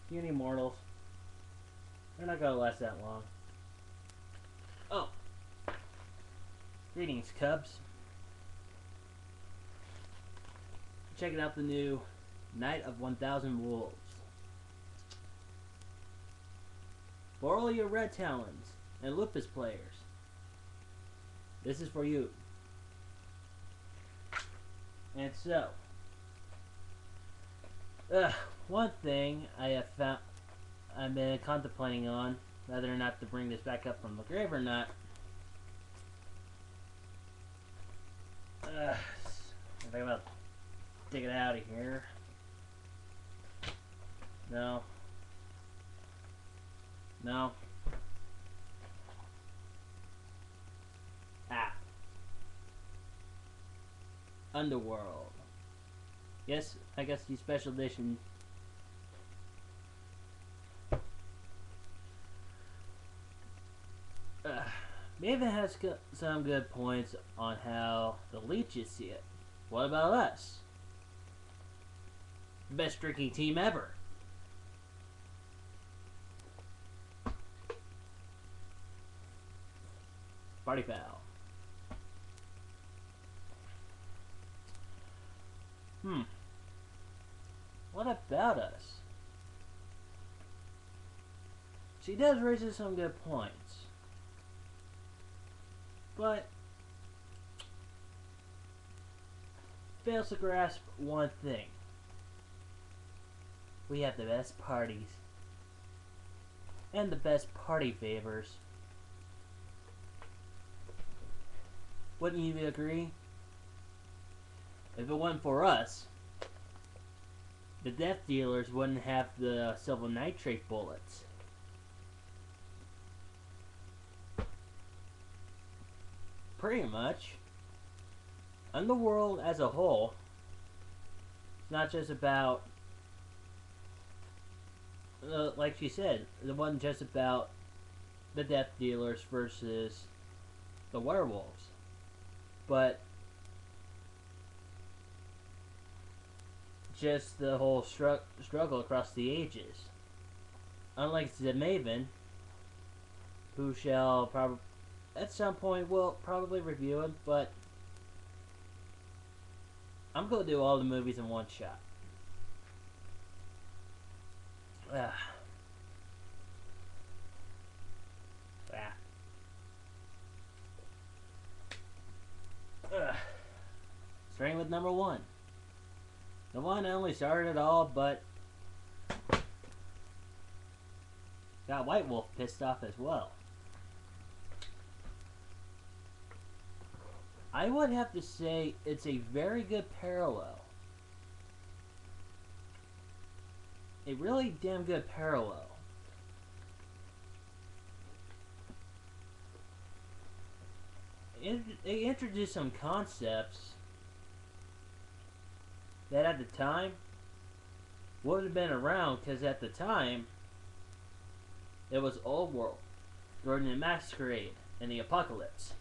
Puny mortals. They're not gonna last that long. Oh. Greetings, Cubs. Checking out the new Night of 1000 Wolves. For all your Red Talons and Lupus players, this is for you. And so, one thing I've been contemplating on, whether or not to bring this back up from the grave or not. I think I'm about to dig it out of here. No. No. Underworld. Yes, I guess the special edition. Maven has some good points on how the leeches see it. What about us? Best drinking team ever. Party foul. What about us? She does raise some good points. But fails to grasp one thing. We have the best parties and the best party favors. Wouldn't you agree? If it wasn't for us, the Death Dealers wouldn't have the silver nitrate bullets. Pretty much. Underworld as a whole, it's not just about, like she said, it wasn't just about the Death Dealers versus the werewolves, but just the whole struggle across the ages. Unlike the Maven, who shall probably at some point we'll probably review it, but I'm gonna do all the movies in one shot. Starting with number 1. The one that only started it all, but got White Wolf pissed off as well. I would have to say it's a very good parallel. A really damn good parallel. They introduced some concepts that at the time would have been around, because at the time it was Old World during the Masquerade and the Apocalypse.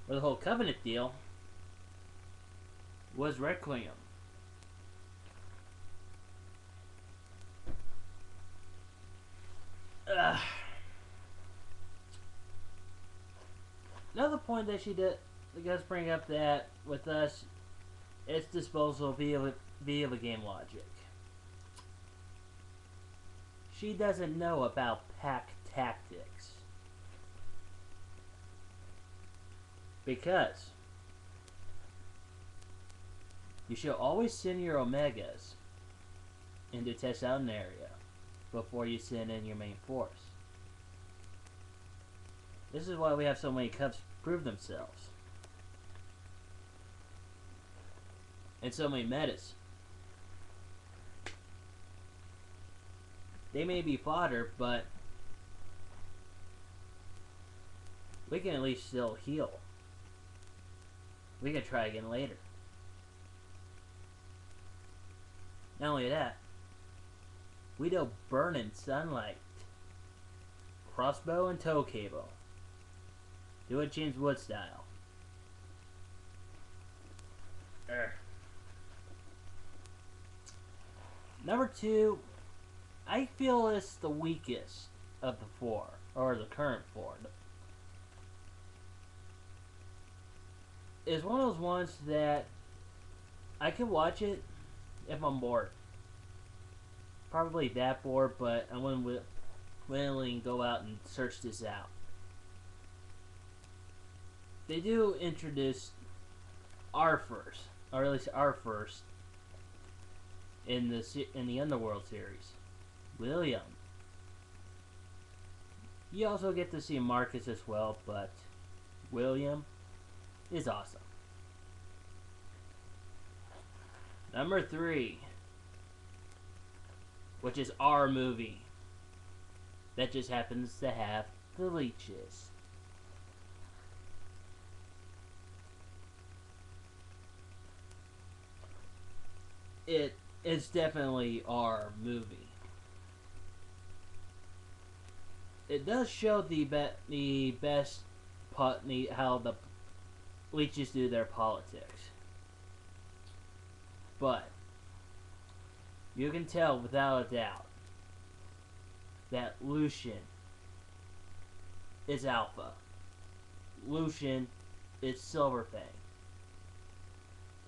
Where the whole Covenant deal was Requiem. Another point that she does bring up that with us, it's disposal via the game logic. She doesn't know about pack tactics. Because you should always send your Omegas into test out an area before you send in your main force. This is why we have so many Cubs prove themselves. And so many metas. They may be fodder, but we can at least still heal. We can try again later. Not only that, we do burn in sunlight. Crossbow and tow cable. Do it James Wood style. Number 2, I feel it's the weakest of the 4, or the current 4. It's one of those ones that I can watch it if I'm bored. Probably that bored, but I wouldn't willingly go out and search this out. They do introduce our first, or at least our first, in the Underworld series, William. You also get to see Marcus as well, but William is awesome. Number 3, which is our movie that just happens to have the leeches. It is definitely our movie. It does show the best how the leeches do their politics, but you can tell without a doubt that Lucian is Alpha. Lucian is Silverfang.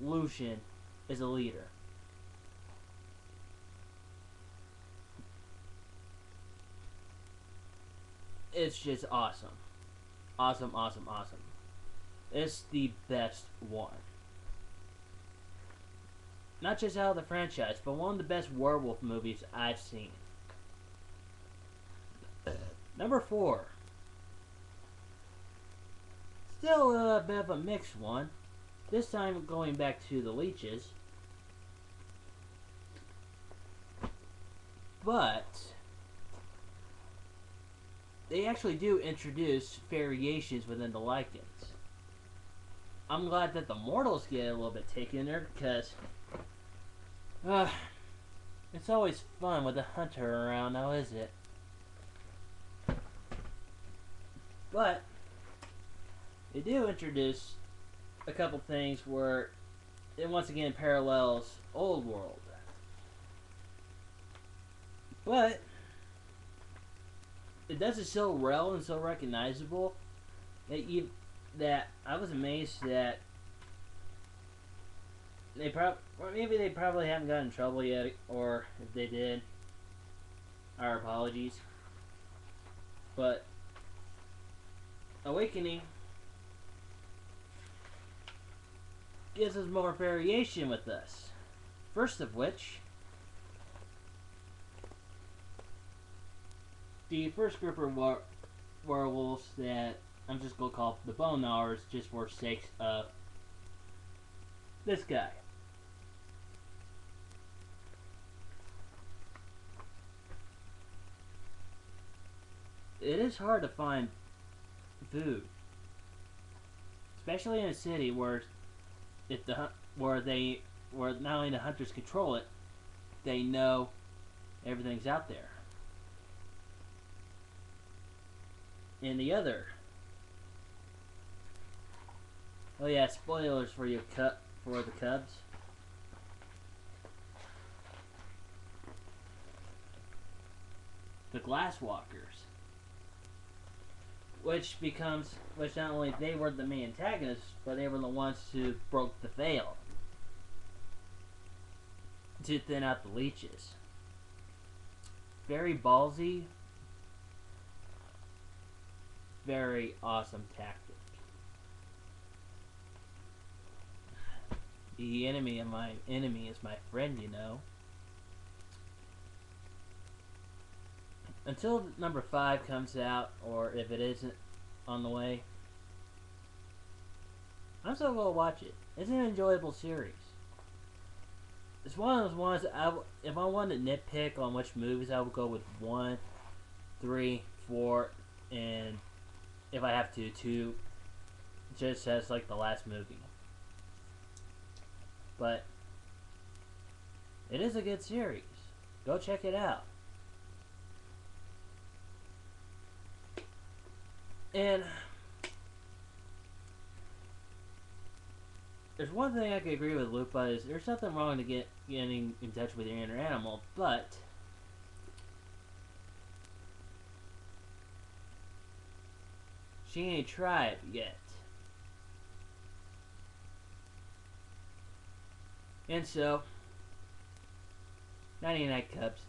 Lucian is a leader. It's just awesome. Awesome, awesome, awesome. It's the best one. Not just out of the franchise, but one of the best werewolf movies I've seen. Number 4. Still a bit of a mixed one. This time going back to the leeches. But they actually do introduce variations within the lichens. I'm glad that the mortals get a little bit taken there, because it's always fun with a hunter around, now is it? But they do introduce a couple things where it once again parallels Old World. But it does it so well and so recognizable that I was amazed that maybe they probably haven't gotten in trouble yet, or if they did, our apologies. But Awakening gives us more variation with us. First of which, the first group of werewolves that I'm just going to call the Bone Gnawers, just for sake of this guy. It is hard to find food, especially in a city where where not only the hunters control it, they know everything's out there. And the other, oh yeah, spoilers for you for the Cubs. The Glasswalkers, which not only they were the main antagonists, but they were the ones who broke the veil to thin out the leeches. Very ballsy, very awesome tactic. The enemy of my enemy is my friend, you know. Until number 5 comes out, or if it isn't on the way, I'm still going to watch it. It's an enjoyable series. It's one of those ones, if I wanted to nitpick on which movies, I would go with 1, 3, 4, and if I have to, 2, just as like the last movie. But it is a good series. Go check it out. And there's one thing I could agree with Lupa is there's nothing wrong to getting in touch with your inner animal, but she ain't tried yet. And so, 99 Cubs.